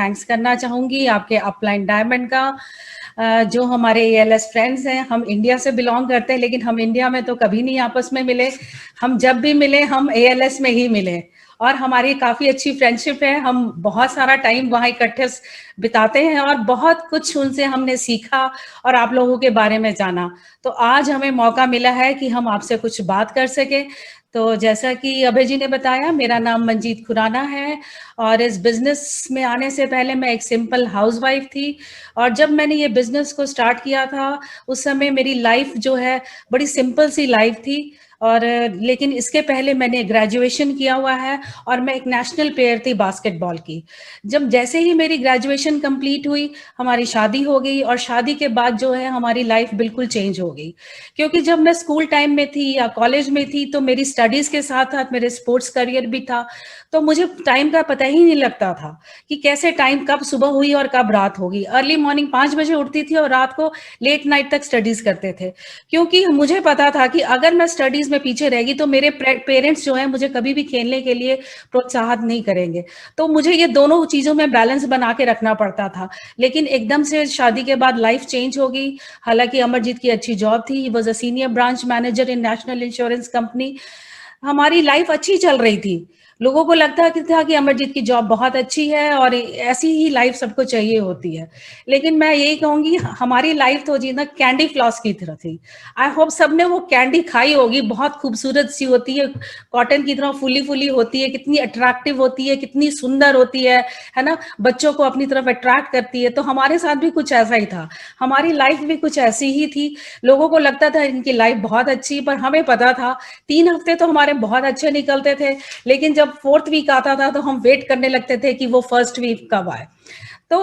Thanks करना चाहूँगी आपके अपलाइन डायमंड का। जो हमारे एएलएस फ्रेंड्स हैं, हम इंडिया से बिलोंग करते हैं, लेकिन हम इंडिया में तो कभी नहीं आपस में मिले। हम जब भी मिले हम एएलएस में ही मिले और हमारी काफ़ी अच्छी फ्रेंडशिप है। हम बहुत सारा टाइम वहाँ इकट्ठे बिताते हैं और बहुत कुछ उनसे हमने सीखा और आप लोगों के बारे में जाना। तो आज हमें मौका मिला है कि हम आपसे कुछ बात कर सके। तो जैसा कि अभय जी ने बताया, मेरा नाम मंजीत खुराना है और इस बिजनेस में आने से पहले मैं एक सिंपल हाउसवाइफ थी। और जब मैंने ये बिजनेस को स्टार्ट किया था, उस समय मेरी लाइफ जो है बड़ी सिंपल सी लाइफ थी। और लेकिन इसके पहले मैंने ग्रेजुएशन किया हुआ है और मैं एक नेशनल प्लेयर थी बास्केटबॉल की। जब जैसे ही मेरी ग्रेजुएशन कंप्लीट हुई, हमारी शादी हो गई और शादी के बाद जो है हमारी लाइफ बिल्कुल चेंज हो गई। क्योंकि जब मैं स्कूल टाइम में थी या कॉलेज में थी तो मेरी स्टडीज के साथ साथ मेरे स्पोर्ट्स करियर भी था। तो मुझे टाइम का पता ही नहीं लगता था कि कैसे टाइम कब सुबह हुई और कब रात होगी। अर्ली मॉर्निंग 5 बजे उठती थी और रात को लेट नाइट तक स्टडीज करते थे, क्योंकि मुझे पता था कि अगर मैं स्टडीज में पीछे रहेगी तो मेरे पेरेंट्स जो है मुझे कभी भी खेलने के लिए प्रोत्साहित नहीं करेंगे। तो मुझे ये दोनों चीजों में बैलेंस बना के रखना पड़ता था। लेकिन एकदम से शादी के बाद लाइफ चेंज हो गई। हालांकि अमरजीत की अच्छी जॉब थी, he was a senior branch manager in national insurance company. हमारी लाइफ अच्छी चल रही थी। लोगों को लगता था कि अमरजीत की जॉब बहुत अच्छी है और ऐसी ही लाइफ सबको चाहिए होती है। लेकिन मैं यही कहूंगी, हमारी लाइफ तो जी ना कैंडी फ्लॉस की तरह थी। आई होप सबने वो कैंडी खाई होगी। बहुत खूबसूरत सी होती है, कॉटन की तरह फूली फूली होती है, कितनी अट्रैक्टिव होती है, कितनी सुंदर होती है ना, बच्चों को अपनी तरफ अट्रैक्ट करती है। तो हमारे साथ भी कुछ ऐसा ही था, हमारी लाइफ भी कुछ ऐसी ही थी। लोगों को लगता था इनकी लाइफ बहुत अच्छी, पर हमें पता था 3 हफ्ते तो हमारे बहुत अच्छे निकलते थे, लेकिन जब 4th वीक आता था तो हम वेट करने लगते थे कि वो 1st वीक कब आए। तो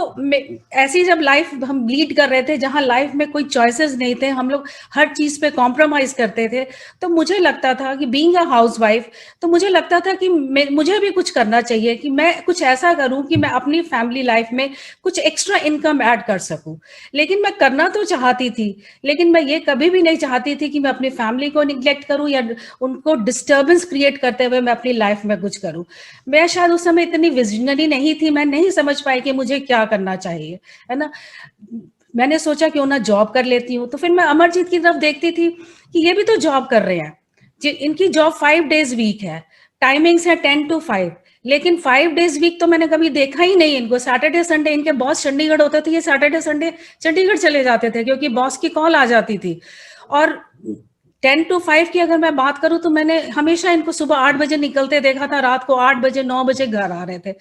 ऐसी जब लाइफ हम लीड कर रहे थे, जहां लाइफ में कोई चॉइसेस नहीं थे, हम लोग हर चीज पे कॉम्प्रोमाइज करते थे, तो मुझे लगता था कि बीइंग अ हाउसवाइफ, तो मुझे लगता था कि मुझे भी कुछ करना चाहिए, कि मैं कुछ ऐसा करूं कि मैं अपनी फैमिली लाइफ में कुछ एक्स्ट्रा इनकम ऐड कर सकूं। लेकिन मैं करना तो चाहती थी, लेकिन मैं ये कभी भी नहीं चाहती थी कि मैं अपनी फैमिली को निग्लेक्ट करूं या उनको डिस्टर्बेंस क्रिएट करते हुए मैं अपनी लाइफ में कुछ करूं। मैं शायद उस समय इतनी विजनरी नहीं थी, मैं नहीं समझ पाई कि मुझे क्या करना चाहिए, है ना। मैंने सोचा क्यों ना जॉब कर लेती हूँ। तो फिर मैं अमरजीत की तरफ देखती थी कि ये भी तो जॉब कर रहे हैं, इनकी जॉब 5 डेज वीक है, टाइमिंग्स है 10 to 5, लेकिन 5 डेज वीक तो मैंने कभी देखा ही नहीं इनको। सैटरडे संडे इनके बॉस चंडीगढ़ होते थे, ये सैटरडे संडे चंडीगढ़ चले जाते थे क्योंकि बॉस की कॉल आ जाती थी। और 10 to 5 की अगर मैं बात करूं तो मैंने हमेशा इनको सुबह 8 बजे निकलते देखा था, रात को 8 बजे 9 बजे घर आ रहे थे।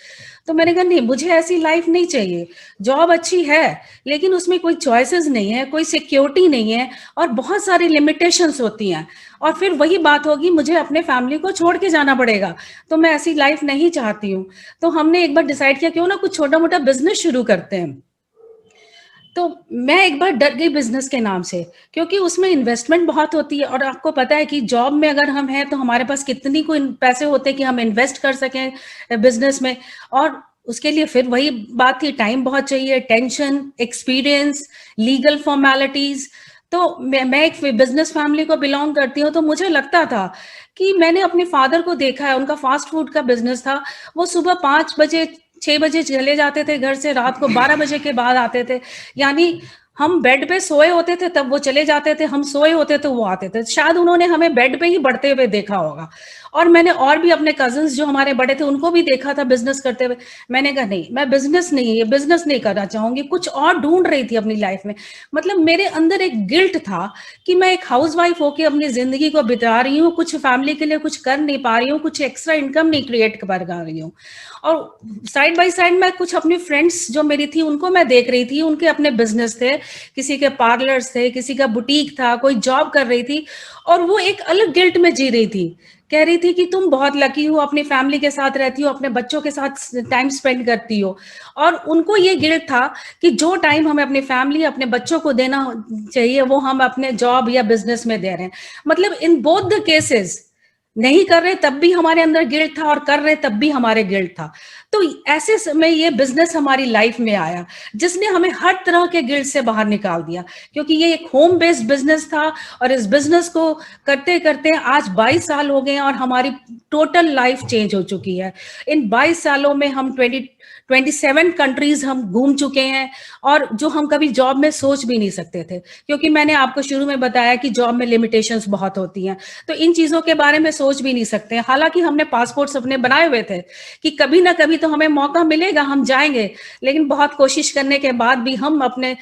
तो मैंने कहा नहीं, मुझे ऐसी लाइफ नहीं चाहिए। जॉब अच्छी है लेकिन उसमें कोई चॉइसेस नहीं है, कोई सिक्योरिटी नहीं है और बहुत सारी लिमिटेशंस होती हैं। और फिर वही बात होगी, मुझे अपने फैमिली को छोड़ के जाना पड़ेगा, तो मैं ऐसी लाइफ नहीं चाहती हूँ। तो हमने एक बार डिसाइड किया क्यों ना कुछ छोटा मोटा बिजनेस शुरू करते हैं। तो मैं एक बार डर गई बिजनेस के नाम से, क्योंकि उसमें इन्वेस्टमेंट बहुत होती है और आपको पता है कि जॉब में अगर हम हैं तो हमारे पास कितनी कोई पैसे होते हैं कि हम इन्वेस्ट कर सकें बिजनेस में। और उसके लिए फिर वही बात थी, टाइम बहुत चाहिए, टेंशन, एक्सपीरियंस, लीगल फॉर्मेलिटीज। तो मैं एक बिजनेस फैमिली को बिलोंग करती हूँ, तो मुझे लगता था कि मैंने अपने फादर को देखा है, उनका फास्ट फूड का बिजनेस था। वो सुबह 5 बजे 6 बजे चले जाते थे घर से, रात को 12 बजे के बाद आते थे। यानी हम बेड पे सोए होते थे तब वो चले जाते थे, हम सोए होते तो वो आते थे। शायद उन्होंने हमें बेड पे ही बढ़ते हुए देखा होगा। और मैंने और भी अपने कजिन्स जो हमारे बड़े थे उनको भी देखा था बिजनेस करते हुए। मैंने कहा नहीं, मैं बिजनेस नहीं, ये बिजनेस नहीं करना चाहूंगी। कुछ और ढूंढ रही थी अपनी लाइफ में। मतलब मेरे अंदर एक गिल्ट था कि मैं एक हाउसवाइफ होकर अपनी जिंदगी को बिता रही हूँ, कुछ फैमिली के लिए कुछ कर नहीं पा रही हूँ, कुछ एक्स्ट्रा इनकम नहीं क्रिएट कर पा रही हूँ। और साइड बाय साइड मैं कुछ अपनी फ्रेंड्स जो मेरी थी उनको मैं देख रही थी, उनके अपने बिजनेस थे, किसी के पार्लर्स थे, किसी का बुटीक था, कोई जॉब कर रही थी। और वो एक अलग गिल्ट में जी रही थी, कह रही थी कि तुम बहुत लकी हो, अपनी फैमिली के साथ रहती हो, अपने बच्चों के साथ टाइम स्पेंड करती हो। और उनको ये गिल्ट था कि जो टाइम हमें अपनी फैमिली, अपने बच्चों को देना चाहिए वो हम अपने जॉब या बिजनेस में दे रहे हैं। मतलब इन बोथ द केसेस, नहीं कर रहे तब भी हमारे अंदर गिल्ट था और कर रहे तब भी हमारे गिल्ट था। तो ऐसे समय ये बिजनेस हमारी लाइफ में आया जिसने हमें हर तरह के गिल्ट से बाहर निकाल दिया, क्योंकि ये एक होम बेस्ड बिजनेस था और इस बिजनेस को करते करते आज 22 साल हो गए हैं और हमारी टोटल लाइफ चेंज हो चुकी है। इन 22 सालों में हम 27 कंट्रीज हम घूम चुके हैं, और जो हम कभी जॉब में सोच भी नहीं सकते थे, क्योंकि मैंने आपको शुरू में बताया कि जॉब में लिमिटेशंस बहुत होती हैं, तो इन चीजों के बारे में सोच भी नहीं सकते। हालांकि हमने पासपोर्ट्स अपने बनाए हुए थे कि कभी ना कभी तो हमें मौका मिलेगा, हम जाएंगे, लेकिन बहुत कोशिश करने के बाद भी हम अपने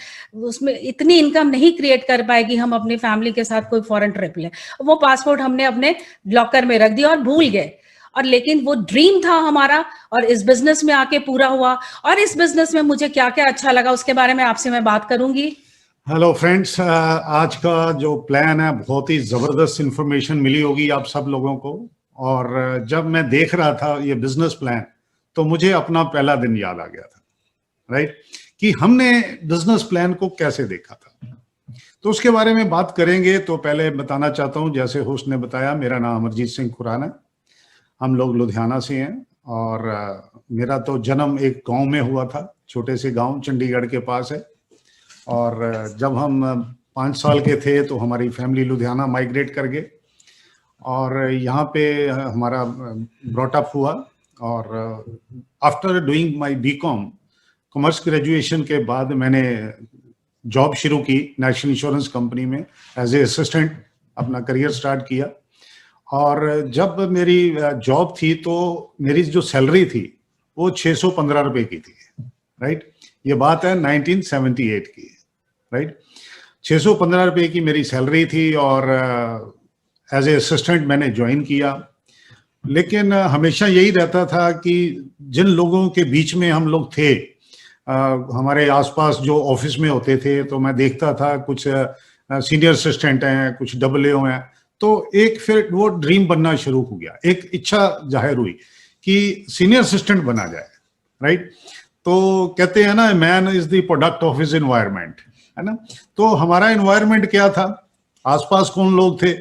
उसमें इतनी इनकम नहीं क्रिएट कर पाए कि हम अपनी फैमिली के साथ कोई फॉरेन ट्रिप लें। वो पासपोर्ट हमने अपने लॉकर में रख दिया और भूल गए, और लेकिन वो ड्रीम था हमारा और इस बिजनेस में आके पूरा हुआ। और इस बिजनेस में मुझे क्या क्या अच्छा लगा उसके बारे में आपसे मैं बात करूंगी। हेलो फ्रेंड्स, आज का जो प्लान है बहुत ही जबरदस्त इंफॉर्मेशन मिली होगी आप सब लोगों को। और जब मैं देख रहा था ये बिजनेस प्लान तो मुझे अपना पहला दिन याद आ गया था, राइट, कि हमने बिजनेस प्लान को कैसे देखा था। तो उसके बारे में बात करेंगे। तो पहले बताना चाहता हूं, जैसे होस्ट ने बताया, मेरा नाम अमरजीत सिंह खुराना है। हम लोग लुधियाना से हैं और मेरा तो जन्म एक गांव में हुआ था, छोटे से गांव चंडीगढ़ के पास है। और जब हम 5 साल के थे तो हमारी फैमिली लुधियाना माइग्रेट कर गए और यहाँ पे हमारा ब्रॉटअप हुआ। और after doing my BCom commerce graduation के बाद मैंने जॉब शुरू की नेशनल इंश्योरेंस कंपनी में एज ए असिस्टेंट, अपना करियर स्टार्ट किया। और जब मेरी जॉब थी तो मेरी जो सैलरी थी वो 615 रुपए की थी, राइट। ये बात है 1978 की, राइट। 615 रुपए की मेरी सैलरी थी और एज ए असिस्टेंट मैंने ज्वाइन किया। लेकिन हमेशा यही रहता था कि जिन लोगों के बीच में हम लोग थे, हमारे आसपास जो ऑफिस में होते थे, तो मैं देखता था कुछ सीनियर असिस्टेंट हैं, कुछ AA हैं। तो एक फिर वो ड्रीम बनना शुरू हो गया, एक इच्छा जाहिर हुई कि सीनियर असिस्टेंट बना जाए, राइट। तो कहते हैं ना, man is the product of his environment, है ना। तो हमारा एनवायरनमेंट क्या था, आसपास कौन लोग थे,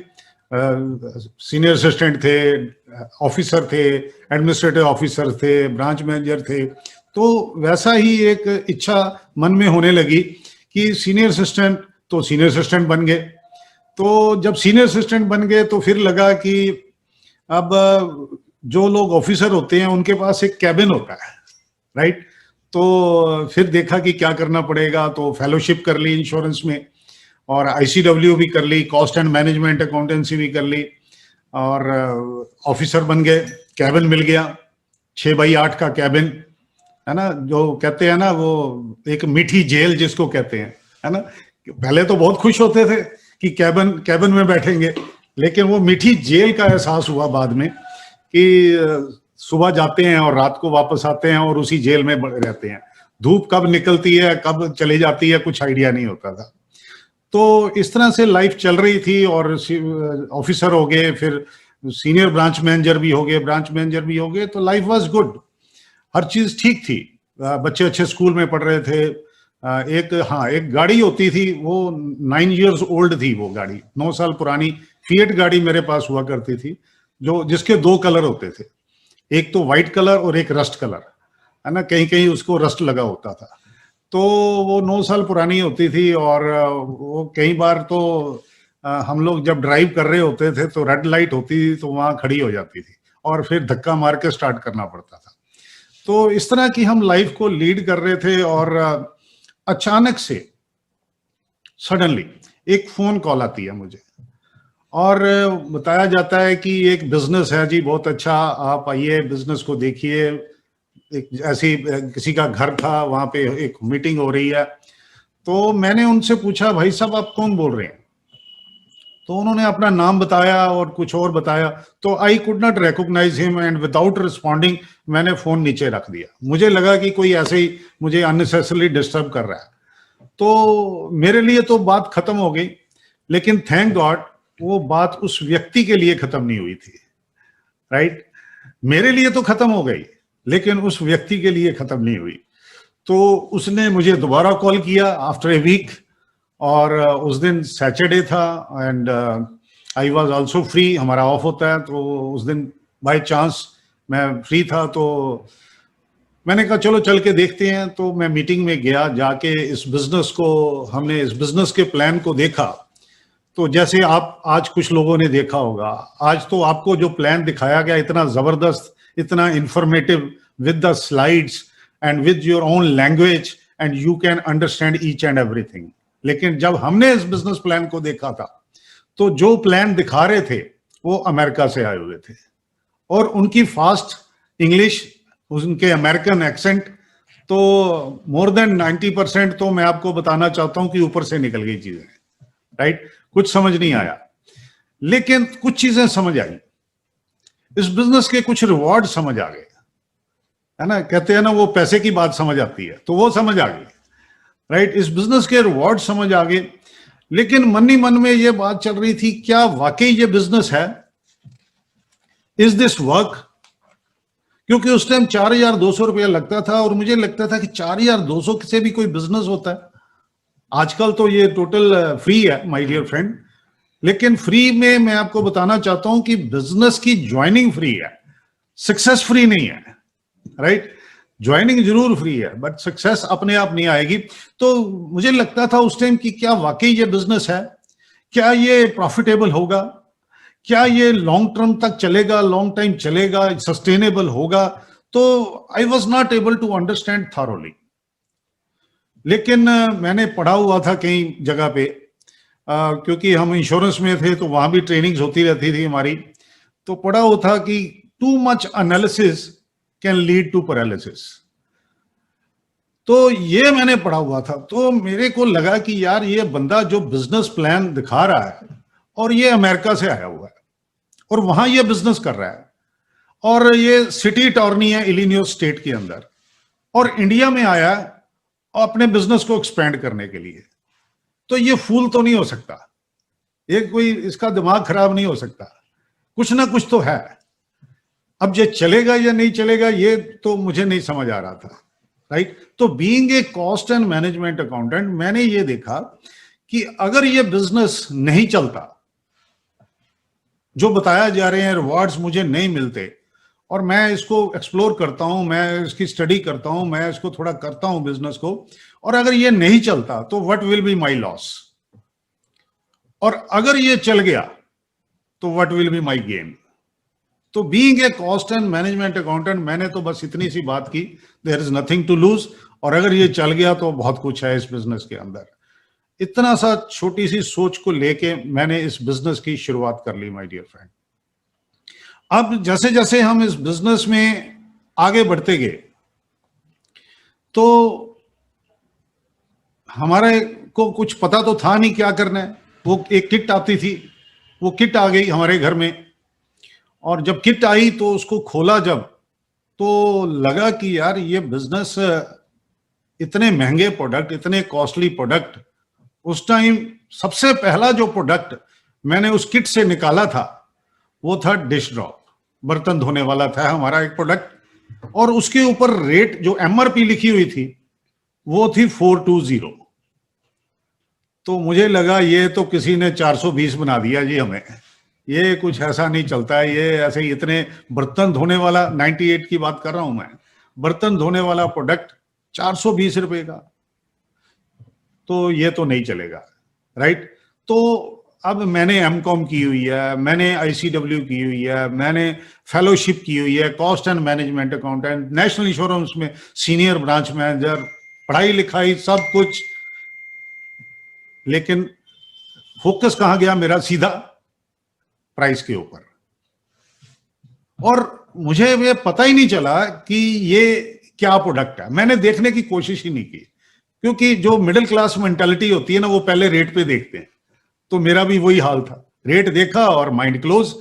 सीनियर असिस्टेंट थे, ऑफिसर थे, एडमिनिस्ट्रेटिव ऑफिसर थे, ब्रांच मैनेजर थे। तो वैसा ही एक इच्छा मन में होने लगी कि सीनियर असिस्टेंट, तो सीनियर असिस्टेंट बन गए। तो जब सीनियर असिस्टेंट बन गए तो फिर लगा कि अब जो लोग ऑफिसर होते हैं उनके पास एक कैबिन होता है, राइट। तो फिर देखा कि क्या करना पड़ेगा, तो फेलोशिप कर ली इंश्योरेंस में और ICW भी कर ली, कॉस्ट एंड मैनेजमेंट अकाउंटेंसी भी कर ली और ऑफिसर बन गए। कैबिन मिल गया, 6x8 का कैबिन, है ना, जो कहते हैं ना वो एक मीठी जेल जिसको कहते हैं, है ना। पहले तो बहुत खुश होते थे कि कैबिन में बैठेंगे, लेकिन वो मीठी जेल का एहसास हुआ बाद में कि सुबह जाते हैं और रात को वापस आते हैं और उसी जेल में रहते हैं। धूप कब निकलती है कब चली जाती है कुछ आइडिया नहीं होता था। तो इस तरह से लाइफ चल रही थी और ऑफिसर हो गए, फिर सीनियर ब्रांच मैनेजर भी हो गए, तो लाइफ वाज गुड, हर चीज ठीक थी। बच्चे अच्छे स्कूल में पढ़ रहे थे। एक गाड़ी होती थी, वो 9 years ओल्ड थी, वो गाड़ी 9 साल पुरानी फिएट गाड़ी मेरे पास हुआ करती थी, जिसके 2 कलर होते थे, एक तो व्हाइट कलर और एक रस्ट कलर, है ना। कहीं कहीं उसको रस्ट लगा होता था। तो वो 9 साल पुरानी होती थी और वो कई बार तो हम लोग जब ड्राइव कर रहे होते थे तो रेड लाइट होती थी तो वहां खड़ी हो जाती थी और फिर धक्का मार के स्टार्ट करना पड़ता था। तो इस तरह की हम लाइफ को लीड कर रहे थे और अचानक से सडनली एक फोन कॉल आती है मुझे और बताया जाता है कि एक बिजनेस है जी, बहुत अच्छा, आप आइए बिजनेस को देखिए। एक ऐसी किसी का घर था, वहां पे एक मीटिंग हो रही है। तो मैंने उनसे पूछा, भाई साहब आप कौन बोल रहे हैं? तो उन्होंने अपना नाम बताया और कुछ और बताया। तो I could not recognise him and without responding मैंने फोन नीचे रख दिया। मुझे लगा कि कोई ऐसे ही मुझे अननेसेसरली डिस्टर्ब कर रहा है। तो मेरे लिए तो बात खत्म हो गई, लेकिन थैंक गॉड वो बात उस व्यक्ति के लिए खत्म नहीं हुई थी, राइट। मेरे लिए तो खत्म हो गई, लेकिन उस व्यक्ति के लिए खत्म नहीं हुई। तो उसने मुझे दोबारा कॉल किया आफ्टर ए वीक और उस दिन सैटरडे था and I was also free, हमारा ऑफ होता है। तो उस दिन बाय चांस मैं फ्री था, तो मैंने कहा चलो चल के देखते हैं। तो मैं मीटिंग में गया, जाके इस बिजनेस को, हमने इस बिजनेस के प्लान को देखा। तो जैसे आप आज कुछ लोगों ने देखा होगा, आज तो आपको जो प्लान दिखाया गया इतना जबरदस्त, इतना informative, with the slides and with your own language, and you can understand each and everything. लेकिन जब हमने इस बिजनेस प्लान को देखा था, तो जो प्लान दिखा रहे थे वो अमेरिका से आए हुए थे, और उनकी फास्ट इंग्लिश, उनके अमेरिकन एक्सेंट, तो मोर देन 90% तो मैं आपको बताना चाहता हूं कि ऊपर से निकल गई चीजें, राइट। कुछ समझ नहीं आया, लेकिन कुछ चीजें समझ आई। इस बिजनेस के कुछ रिवॉर्ड समझ आ गए, है ना, कहते हैं ना वो पैसे की बात समझ आती है, तो वो समझ आ गई, राइट। इस बिजनेस के रिवॉर्ड समझ आ गए, लेकिन मन ही मन में ये बात चल रही थी, क्या वाकई ये बिजनेस है? Is this work? क्योंकि उस टाइम 4,200 रुपया लगता था, और मुझे लगता था कि 4,200 से भी कोई बिजनेस होता है? आजकल तो ये टोटल फ्री है माय डियर फ्रेंड, लेकिन फ्री में मैं आपको बताना चाहता हूं कि बिजनेस की ज्वाइनिंग फ्री है, सक्सेस फ्री नहीं है, राइट। ज्वाइनिंग जरूर फ्री है, बट सक्सेस अपने आप नहीं आएगी। तो मुझे लगता था उस टाइम कि क्या वाकई ये बिजनेस है? क्या ये प्रॉफिटेबल होगा? क्या ये लॉन्ग टर्म तक चलेगा, लॉन्ग टाइम चलेगा, सस्टेनेबल होगा? तो I was not able to understand thoroughly. लेकिन मैंने पढ़ा हुआ था कई जगह पे, क्योंकि हम इंश्योरेंस में थे तो वहां भी ट्रेनिंग्स होती रहती थी हमारी, तो पढ़ा हुआ था कि too much analysis can lead to paralysis. तो ये मैंने पढ़ा हुआ था, तो मेरे को लगा कि यार ये बंदा जो बिजनेस प्लान दिखा रहा है, और ये अमेरिका से आया हुआ है, और वहां ये बिजनेस कर रहा है, और ये सिटी अटॉर्नी है इलिनॉइस स्टेट के अंदर, और इंडिया में आया है अपने बिजनेस को एक्सपेंड करने के लिए, तो ये फूल तो नहीं हो सकता, ये कोई इसका दिमाग खराब नहीं हो सकता, कुछ ना कुछ तो है। अब ये चलेगा या नहीं चलेगा ये तो मुझे नहीं समझ आ रहा था, राइट। तो being a cost and management accountant, मैंने ये देखा कि अगर ये बिजनेस नहीं चलता, जो बताया जा रहे हैं रिवॉर्ड्स मुझे नहीं मिलते, और मैं इसको एक्सप्लोर करता हूं, मैं इसकी स्टडी करता हूं, मैं इसको थोड़ा करता हूं बिजनेस को, और अगर ये नहीं चलता तो what will be my loss, और अगर ये चल गया तो what will be my gain. तो being a cost and management accountant, मैंने तो बस इतनी सी बात की, there is nothing to lose, और अगर ये चल गया तो बहुत कुछ है इस बिजनेस के अंदर। इतना सा छोटी सी सोच को लेके मैंने इस बिजनेस की शुरुआत कर ली माय डियर फ्रेंड। अब जैसे जैसे हम इस बिजनेस में आगे बढ़ते गए, तो हमारे को कुछ पता तो था नहीं क्या करना है। वो एक किट आती थी, वो किट आ गई हमारे घर में, और जब किट आई तो उसको खोला जब, तो लगा कि यार ये बिजनेस, इतने महंगे प्रोडक्ट, इतने कॉस्टली प्रोडक्ट। उस टाइम सबसे पहला जो प्रोडक्ट मैंने उस किट से निकाला था वो था डिश ड्रॉप, बर्तन धोने वाला था हमारा एक प्रोडक्ट, और उसके ऊपर रेट जो एमआरपी लिखी हुई थी वो थी 420। तो मुझे लगा ये तो किसी ने 420 बना दिया जी हमें, ये कुछ ऐसा नहीं चलता है, ये ऐसे ही इतने बर्तन धोने वाला, 98 की बात कर रहा हूं मैं, बर्तन धोने वाला प्रोडक्ट 420 रुपए का, तो ये तो नहीं चलेगा, राइट। तो अब मैंने एमकॉम की हुई है, मैंने आईसीडब्ल्यू की हुई है, मैंने फेलोशिप की हुई है, cost and management accountant, national insurance में सीनियर ब्रांच मैनेजर, पढ़ाई लिखाई सब कुछ, लेकिन फोकस कहां गया मेरा? सीधा प्राइस के ऊपर। और मुझे ये पता ही नहीं चला कि ये क्या प्रोडक्ट है, मैंने देखने की कोशिश ही नहीं की, क्योंकि जो मिडिल क्लास मेंटालिटी होती है ना, वो पहले रेट पे देखते हैं। तो मेरा भी वही हाल था, रेट देखा और माइंड क्लोज,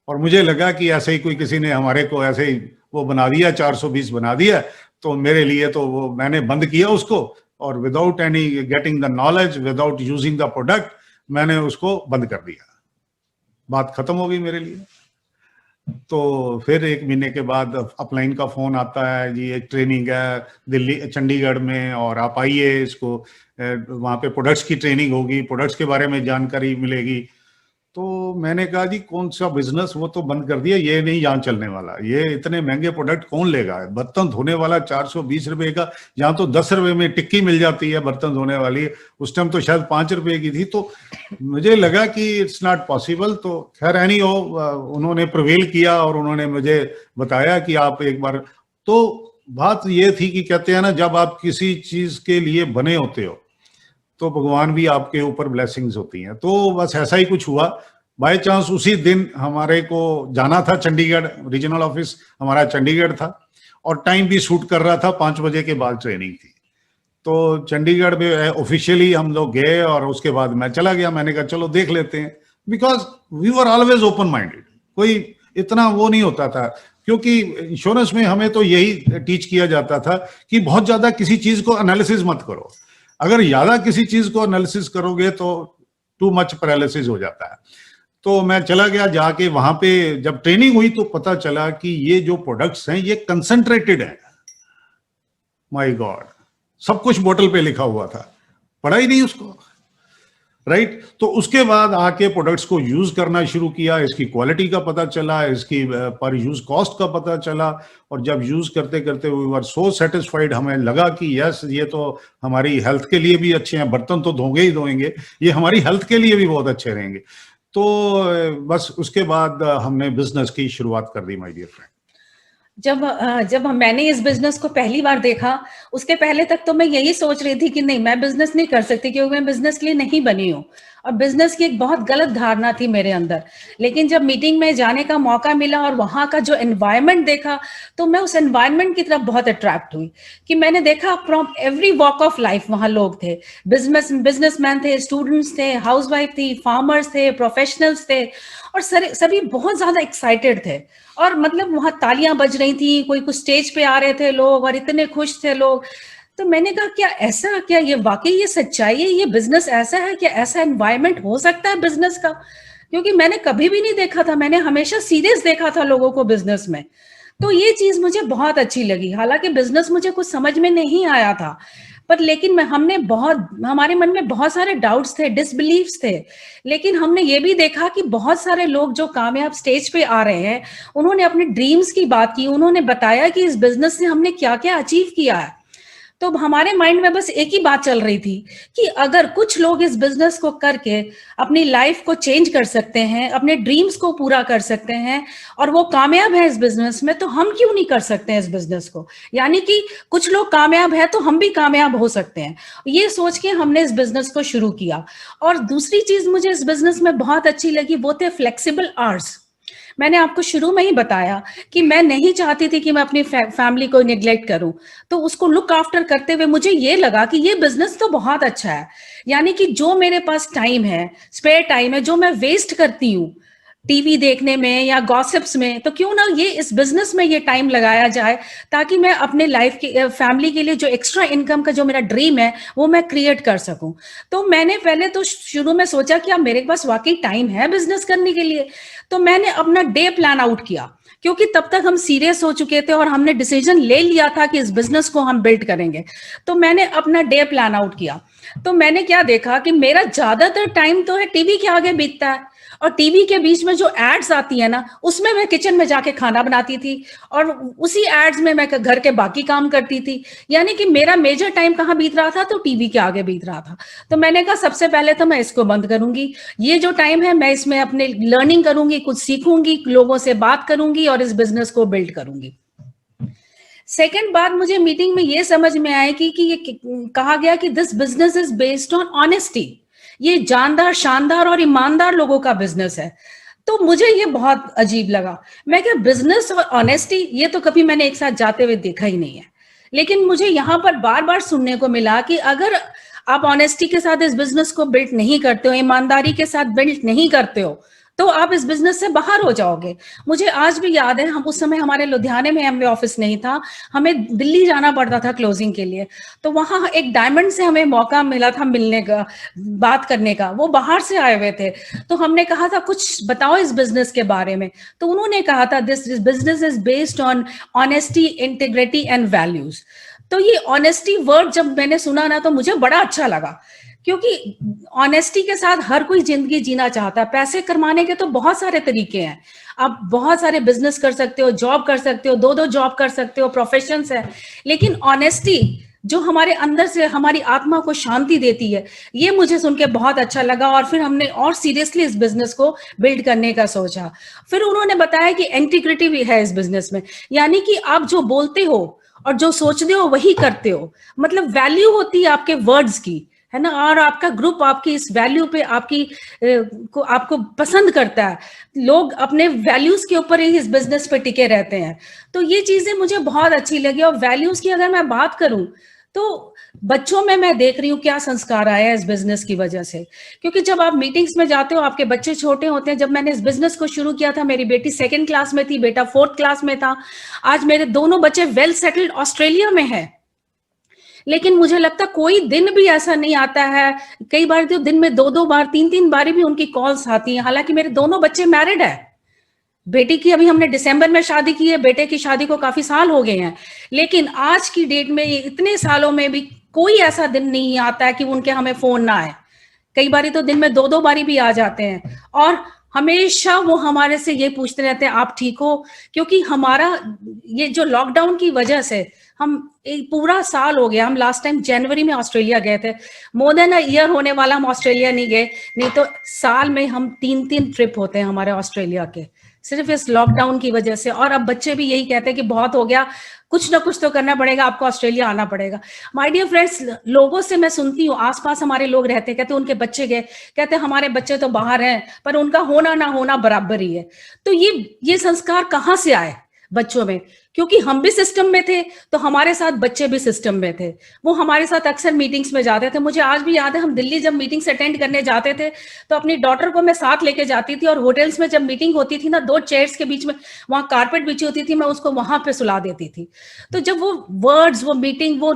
और मुझे लगा कि ऐसे ही कोई किसी ने हमारे को ऐसे ही वो बना दिया, 420 बना दिया, तो मेरे लिए तो वो मैंने बंद किया उसको, और without any getting the knowledge, without using the product, मैंने उसको बंद कर दिया। बात खत्म हो गई मेरे लिए। तो फिर 1 महीने के बाद अपलाइन का फोन आता है, जी एक ट्रेनिंग है दिल्ली चंडीगढ़ में, और आप आइए, इसको वहां पे प्रोडक्ट्स की ट्रेनिंग होगी, प्रोडक्ट्स के बारे में जानकारी मिलेगी। तो मैंने कहा जी कौन सा बिजनेस, वो तो बंद कर दिया, ये नहीं यहाँ चलने वाला, ये इतने महंगे प्रोडक्ट कौन लेगा, बर्तन धोने वाला 420 रुपए का, यहाँ तो 10 रुपए में टिक्की मिल जाती है बर्तन धोने वाली, उस टाइम तो शायद 5 रुपए की थी। तो मुझे लगा कि इट्स नॉट पॉसिबल। तो खैर एनी हो, उन्होंने प्रिवेल किया और उन्होंने मुझे बताया कि आप एक बार, तो बात ये थी कि कहते हैं ना, जब आप किसी चीज के लिए बने होते हो तो भगवान भी आपके ऊपर ब्लेसिंग्स होती हैं। तो बस ऐसा ही कुछ हुआ। बाय चांस उसी दिन हमारे को जाना था चंडीगढ़, रीजनल ऑफिस हमारा चंडीगढ़ था और टाइम भी सूट कर रहा था, 5 बजे के बाद ट्रेनिंग थी। तो चंडीगढ़ में ऑफिशियली हम लोग गए और उसके बाद मैं चला गया। मैंने कहा चलो देख लेते हैं, because we were always open minded, कोई इतना वो नहीं होता था, क्योंकि इंश्योरेंस में हमें तो यही टीच किया जाता था कि बहुत ज्यादा किसी चीज को एनालिसिस मत करो। अगर ज्यादा किसी चीज को एनालिसिस करोगे तो टू मच पैरालिसिस हो जाता है। तो मैं चला गया, जाके वहां पे जब ट्रेनिंग हुई तो पता चला कि ये जो प्रोडक्ट्स हैं ये कंसंट्रेटेड हैं। माय गॉड, सब कुछ बोतल पे लिखा हुआ था, पढ़ा ही नहीं उसको, राइट। तो उसके बाद आके प्रोडक्ट्स को यूज करना शुरू किया, इसकी क्वालिटी का पता चला, इसकी पर यूज कॉस्ट का पता चला, और जब यूज करते करते वी वर सो सेटिस्फाइड, हमें लगा कि यस ये तो हमारी हेल्थ के लिए भी अच्छे हैं, बर्तन तो धोंगे ही धोएंगे, ये हमारी हेल्थ के लिए भी बहुत अच्छे रहेंगे। तो बस उसके बाद हमने बिजनेस की शुरुआत कर दी, माय डियर फ्रेंड। जब मैंने इस बिजनेस को पहली बार देखा, उसके पहले तक तो मैं यही सोच रही थी कि नहीं, मैं बिजनेस नहीं कर सकती क्योंकि मैं बिजनेस के लिए नहीं बनी हूँ, और बिजनेस की एक बहुत गलत धारणा थी मेरे अंदर। लेकिन जब मीटिंग में जाने का मौका मिला और वहां का जो एनवायरनमेंट देखा, तो मैं उस एनवायरनमेंट की तरफ बहुत अट्रैक्ट हुई कि मैंने देखा from every walk of life वहां लोग थे, बिजनेसमैन थे, स्टूडेंट्स थे, हाउसवाइफ थी, फार्मर्स थे, प्रोफेशनल्स थे, और सभी बहुत ज्यादा एक्साइटेड थे। और मतलब वहां तालियां बज रही थी, कोई कुछ स्टेज पे आ रहे थे लोग और इतने खुश थे लोग। तो मैंने कहा क्या ऐसा, क्या ये वाकई ये सच्चाई है, ये बिजनेस ऐसा है, क्या ऐसा एनवायरनमेंट हो सकता है बिजनेस का? क्योंकि मैंने कभी भी नहीं देखा था, मैंने हमेशा सीरियस देखा था लोगों को बिजनेस में। तो ये चीज मुझे बहुत अच्छी लगी। हालांकि बिजनेस मुझे कुछ समझ में नहीं आया था, पर लेकिन हमारे मन में बहुत सारे डाउट्स थे, डिसबिलीव्स थे। लेकिन हमने ये भी देखा कि बहुत सारे लोग जो कामयाब स्टेज पे आ रहे हैं, उन्होंने अपने ड्रीम्स की बात की, उन्होंने बताया कि इस बिजनेस से हमने क्या क्या अचीव किया है। तो हमारे माइंड में बस एक ही बात चल रही थी कि अगर कुछ लोग इस बिजनेस को करके अपनी लाइफ को चेंज कर सकते हैं, अपने ड्रीम्स को पूरा कर सकते हैं, और वो कामयाब है इस बिजनेस में, तो हम क्यों नहीं कर सकते हैं इस बिजनेस को? यानी कि कुछ लोग कामयाब है तो हम भी कामयाब हो सकते हैं। ये सोच के हमने इस बिजनेस को शुरू किया। और दूसरी चीज मुझे इस बिजनेस में बहुत अच्छी लगी, वो थे फ्लेक्सिबल आवर्स। मैंने आपको शुरू में ही बताया कि मैं नहीं चाहती थी कि मैं अपनी फैमिली को निग्लेक्ट करूं, तो उसको लुक आफ्टर करते हुए मुझे ये लगा कि ये बिजनेस तो बहुत अच्छा है। यानी कि जो मेरे पास टाइम है, स्पेयर टाइम है, जो मैं वेस्ट करती हूँ टीवी देखने में या गॉसिप्स में, तो क्यों ना ये इस बिजनेस में ये टाइम लगाया जाए, ताकि मैं अपने लाइफ की फैमिली के लिए जो एक्स्ट्रा इनकम का जो मेरा ड्रीम है वो मैं क्रिएट कर सकूं। तो मैंने पहले तो शुरू में सोचा कि अब मेरे पास वाकई टाइम है बिजनेस करने के लिए, तो मैंने अपना डे प्लान आउट किया, क्योंकि तब तक हम सीरियस हो चुके थे और हमने डिसीजन ले लिया था कि इस बिजनेस को हम बिल्ड करेंगे। तो मैंने अपना डे प्लान आउट किया। तो मैंने क्या देखा कि मेरा ज्यादातर टाइम तो है टीवी के आगे बीतता है, और टीवी के बीच में जो एड्स आती है ना, उसमें मैं किचन में जाके खाना बनाती थी, और उसी एड्स में मैं घर के बाकी काम करती थी। यानी कि मेरा मेजर टाइम कहाँ बीत रहा था? तो टीवी के आगे बीत रहा था। तो मैंने कहा सबसे पहले तो मैं इसको बंद करूंगी, ये जो टाइम है मैं इसमें अपने लर्निंग करूंगी, कुछ सीखूंगी, लोगों से बात करूंगी और इस बिजनेस को बिल्ड करूंगी। सेकेंड बात, मुझे मीटिंग में ये समझ में आया कि ये कहा गया कि this business is based on honesty. ये जानदार, शानदार और ईमानदार लोगों का बिजनेस है। तो मुझे ये बहुत अजीब लगा। मैं क्या, बिजनेस और ऑनेस्टी, ये तो कभी मैंने एक साथ जाते हुए देखा ही नहीं है। लेकिन मुझे यहाँ पर बार बार सुनने को मिला कि अगर आप ऑनेस्टी के साथ इस बिजनेस को बिल्ड नहीं करते हो, ईमानदारी के साथ बिल्ड नहीं करते हो, तो आप इस बिजनेस से बाहर हो जाओगे। मुझे आज भी याद है, हम उस समय हमारे लुधियाने में एमवे ऑफिस नहीं था, हमें दिल्ली जाना पड़ता था क्लोजिंग के लिए। तो वहां एक डायमंड से हमें मौका मिला था मिलने का, बात करने का। वो बाहर से आए हुए थे, तो हमने कहा था कुछ बताओ इस बिजनेस के बारे में। तो उन्होंने कहा था this business is based on honesty, integrity and values. तो ये ऑनेस्टी वर्ड जब मैंने सुना ना, तो मुझे बड़ा अच्छा लगा क्योंकि ऑनेस्टी के साथ हर कोई जिंदगी जीना चाहता है। पैसे कमाने के तो बहुत सारे तरीके हैं, आप बहुत सारे बिजनेस कर सकते हो, जॉब कर सकते हो, दो दो जॉब कर सकते हो, प्रोफेशंस है, लेकिन ऑनेस्टी जो हमारे अंदर से हमारी आत्मा को शांति देती है, ये मुझे सुन के बहुत अच्छा लगा। और फिर हमने और सीरियसली इस बिजनेस को बिल्ड करने का सोचा। फिर उन्होंने बताया कि इंटीग्रिटी भी है इस बिजनेस में, यानी कि आप जो बोलते हो और जो सोचते हो वही करते हो, मतलब वैल्यू होती है आपके वर्ड्स की, है ना, और आपका ग्रुप आपकी इस वैल्यू पे को आपको पसंद करता है। लोग अपने वैल्यूज के ऊपर ही इस बिजनेस पे टिके रहते हैं। तो ये चीजें मुझे बहुत अच्छी लगी। और वैल्यूज की अगर मैं बात करूं तो बच्चों में मैं देख रही हूँ क्या संस्कार आया है इस बिजनेस की वजह से। क्योंकि जब आप मीटिंग्स में जाते हो, आपके बच्चे छोटे होते हैं। जब मैंने इस बिजनेस को शुरू किया था, मेरी बेटी 2nd क्लास में थी, बेटा 4th क्लास में था। आज मेरे दोनों बच्चे वेल सेटल्ड ऑस्ट्रेलिया में है। लेकिन मुझे लगता कोई दिन भी ऐसा नहीं आता है, कई बार तो दिन में 2-2 बार 3-3 बार भी उनकी कॉल्स आती हैं। हालांकि मेरे दोनों बच्चे मैरिड है, बेटी की अभी हमने दिसंबर में शादी की है, बेटे की शादी को काफी साल हो गए हैं। लेकिन आज की डेट में इतने सालों में भी कोई ऐसा दिन नहीं आता है कि उनके हमें फोन ना आए। कई बारी तो दिन में 2-2 बारी भी आ जाते हैं। और हमेशा वो हमारे से ये पूछते रहते हैं आप ठीक हो। क्योंकि हमारा ये जो लॉकडाउन की वजह से हम एक पूरा साल हो गया, हम लास्ट टाइम जनवरी में ऑस्ट्रेलिया गए थे, मोर देन अ ईयर होने वाला हम ऑस्ट्रेलिया नहीं गए। नहीं तो साल में हम 3-3 ट्रिप होते हैं हमारे ऑस्ट्रेलिया के, सिर्फ इस लॉकडाउन की वजह से। और अब बच्चे भी यही कहते हैं कि बहुत हो गया, कुछ ना कुछ तो करना पड़ेगा, आपको ऑस्ट्रेलिया आना पड़ेगा। माय डियर फ्रेंड्स, लोगों से मैं सुनती हूँ, आसपास हमारे लोग रहते हैं, कहते हैं उनके बच्चे गए, कहते हैं हमारे बच्चे तो बाहर हैं, पर उनका होना ना होना बराबर ही है। तो ये संस्कार कहाँ से आए बच्चों में? क्योंकि हम भी सिस्टम में थे, तो हमारे साथ बच्चे भी सिस्टम में थे। वो हमारे साथ अक्सर मीटिंग्स में जाते थे। मुझे आज भी याद है, हम दिल्ली जब मीटिंग्स अटेंड करने जाते थे तो अपनी डॉटर को मैं साथ लेके जाती थी। और होटल्स में जब मीटिंग होती थी ना, 2 चेयर्स के बीच में वहां कारपेट बिछी होती थी, मैं उसको वहां पे सुला देती थी। तो जब वो वर्ड्स, वो मीटिंग, वो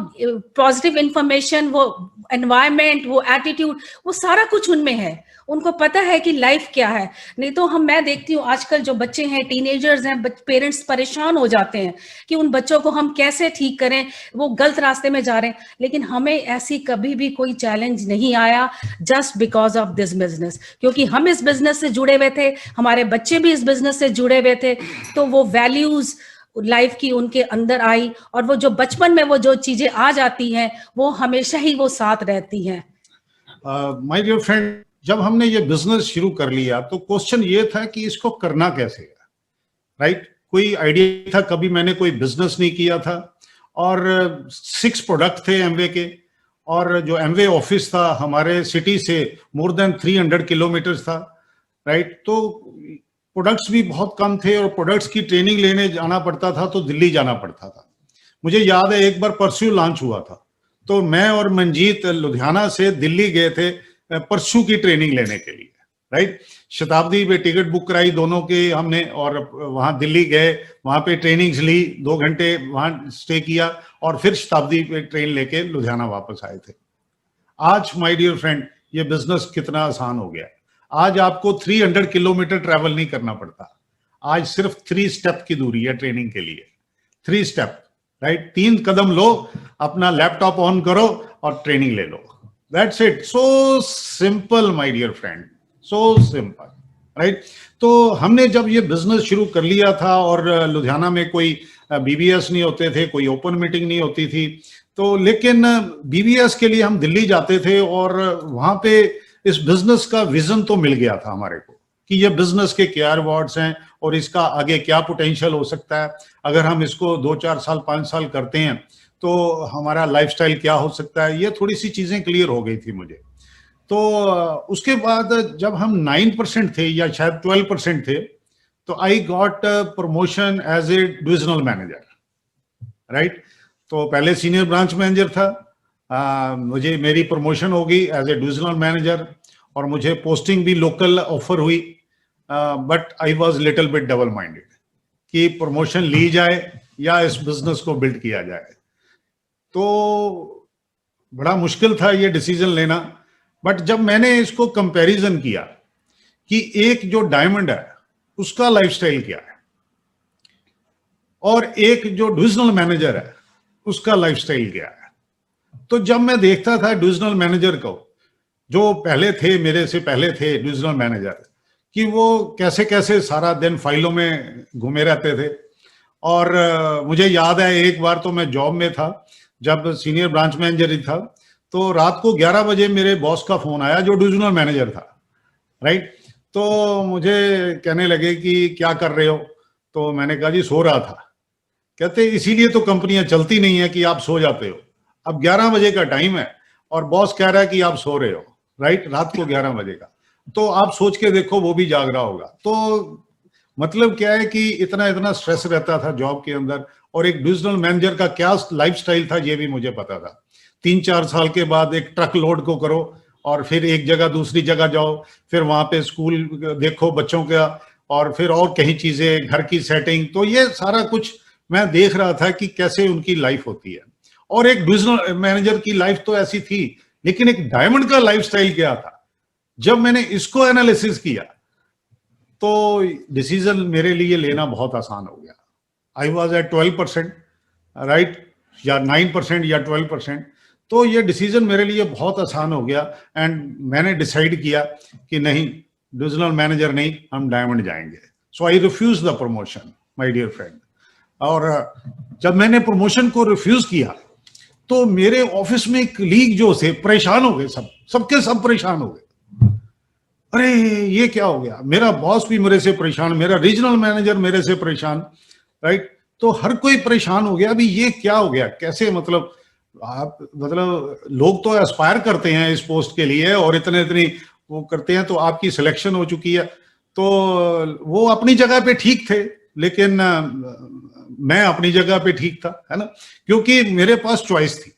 पॉजिटिव इंफॉर्मेशन, वो एनवायरमेंट, वो एटीट्यूड, वो सारा कुछ उनमें है। उनको पता है कि लाइफ क्या है। नहीं तो मैं देखती हूँ आजकल जो बच्चे हैं, टीनेजर्स हैं, पेरेंट्स परेशान हो जाते हैं कि उन बच्चों को हम कैसे ठीक करें, वो गलत रास्ते में जा रहे हैं। लेकिन हमें ऐसी कभी भी कोई चैलेंज नहीं आया, just because of this business. क्योंकि हम इस बिजनेस से जुड़े हुए थे, हमारे बच्चे भी इस बिजनेस से जुड़े हुए थे, तो वो वैल्यूज लाइफ की उनके अंदर आई। और वो जो बचपन में वो जो चीजें आ जाती हैं, वो हमेशा ही वो साथ रहती हैं। माय डियर फ्रेंड, जब हमने ये बिजनेस शुरू कर लिया तो क्वेश्चन ये था कि इसको करना कैसे है, राइट? कोई आइडिया था, कभी मैंने कोई बिजनेस नहीं किया था। और 6 प्रोडक्ट थे एमवे के, और जो एमवे ऑफिस था हमारे सिटी से मोर देन 300 किलोमीटर था, राइट? तो प्रोडक्ट्स भी बहुत कम थे, और प्रोडक्ट्स की ट्रेनिंग लेने जाना पड़ता था तो दिल्ली जाना पड़ता था। मुझे याद है एक बार परस्यू लॉन्च हुआ था, तो मैं और मंजीत लुधियाना से दिल्ली गए थे परसू की ट्रेनिंग लेने के लिए, राइट? शताब्दी पे टिकट बुक कराई दोनों के हमने, और वहां दिल्ली गए, वहां पे ट्रेनिंग्स ली, 2 घंटे वहां स्टे किया, और फिर शताब्दी पे ट्रेन लेके लुधियाना वापस आए थे। आज माय डियर फ्रेंड, ये बिजनेस कितना आसान हो गया है। आज आपको 300 किलोमीटर ट्रैवल नहीं करना पड़ता। आज सिर्फ 3 स्टेप की दूरी है ट्रेनिंग के लिए। 3 स्टेप, राइट? 3 कदम लो, अपना लैपटॉप ऑन करो और ट्रेनिंग ले लो। That's it. So simple, my dear friend. So simple, right? तो हमने जब ये बिजनेस शुरू कर लिया था, और लुधियाना में कोई बीबीएस नहीं होते थे, कोई ओपन मीटिंग नहीं होती थी, तो लेकिन बीबीएस के लिए हम दिल्ली जाते थे, और वहां पे इस बिजनेस का विजन तो मिल गया था हमारे को कि ये बिजनेस के क्या रिवॉर्ड्स हैं और इसका आगे क्या पोटेंशियल हो सकता है। अगर हम इसको 2-4 साल 5 साल करते हैं तो हमारा लाइफस्टाइल क्या हो सकता है, ये थोड़ी सी चीजें क्लियर हो गई थी मुझे। तो उसके बाद जब हम 9% थे या शायद 12% थे, तो I got promotion as a divisional manager, right? तो पहले सीनियर ब्रांच मैनेजर था, मुझे मेरी प्रमोशन हो गई एज ए डिविजनल मैनेजर, और मुझे पोस्टिंग भी लोकल ऑफर हुई। But I was little bit double minded कि प्रमोशन ली जाए या इस बिजनेस को बिल्ड किया जाए। तो बड़ा मुश्किल था ये डिसीजन लेना। बट जब मैंने इसको कंपैरिजन किया कि एक जो डायमंड है उसका लाइफस्टाइल क्या है, और एक जो डिविजनल मैनेजर है उसका लाइफस्टाइल क्या है, तो जब मैं देखता था डिविजनल मैनेजर को, जो पहले थे, मेरे से पहले थे डिविजनल मैनेजर, कि वो कैसे कैसे सारा दिन फाइलों में घूमे रहते थे। और मुझे याद है एक बार तो मैं जॉब में था, जब सीनियर ब्रांच मैनेजर ही था, तो रात को 11 बजे मेरे बॉस का फोन आया जो डिविजनल मैनेजर था, राइट। तो मुझे कहने लगे कि क्या कर रहे हो, तो मैंने कहा जी सो रहा था। कहते इसीलिए तो कंपनियां चलती नहीं है कि आप सो जाते हो। अब 11 बजे का टाइम है और बॉस कह रहा है कि आप सो रहे हो, राइट, रात को 11 बजे का। तो आप सोच के देखो वो भी जाग रहा होगा। तो मतलब क्या है कि इतना इतना स्ट्रेस रहता था जॉब के अंदर, और एक डिविजनल मैनेजर का क्या लाइफस्टाइल था ये भी मुझे पता था। 3-4 साल के बाद एक ट्रक लोड को करो और फिर एक जगह दूसरी जगह जाओ, फिर वहां पे स्कूल देखो बच्चों का, और फिर और कहीं चीजें, घर की सेटिंग, तो ये सारा कुछ मैं देख रहा था कि कैसे उनकी लाइफ होती है। और एक डिविजनल मैनेजर की लाइफ तो ऐसी थी, लेकिन एक डायमंड का लाइफस्टाइल क्या था, जब मैंने इसको एनालिसिस किया तो डिसीजन मेरे लिए लेना बहुत आसान हो गया। आई वॉज एट 12%, राइट, या 9% या 12%। तो ये डिसीजन मेरे लिए बहुत आसान हो गया, एंड मैंने डिसाइड किया कि नहीं, डिविजनल मैनेजर नहीं, हम डायमंड जाएंगे। So I refuse the promotion, my dear friend. और जब मैंने प्रमोशन को रिफ्यूज किया तो मेरे ऑफिस में एक लीग जो थे परेशान हो गए, सबके सब परेशान हो गए। अरे ये क्या हो गया, मेरा बॉस भी मेरे से परेशान, मेरा रीजनल मैनेजर मेरे से परेशान, राइट। तो हर कोई परेशान हो गया, अभी ये क्या हो गया, कैसे, मतलब आप, मतलब लोग तो एस्पायर करते हैं इस पोस्ट के लिए और इतने इतनी वो करते हैं, तो आपकी सिलेक्शन हो चुकी है। तो वो अपनी जगह पे ठीक थे, लेकिन मैं अपनी जगह पे ठीक था, है ना, क्योंकि मेरे पास चॉइस थी,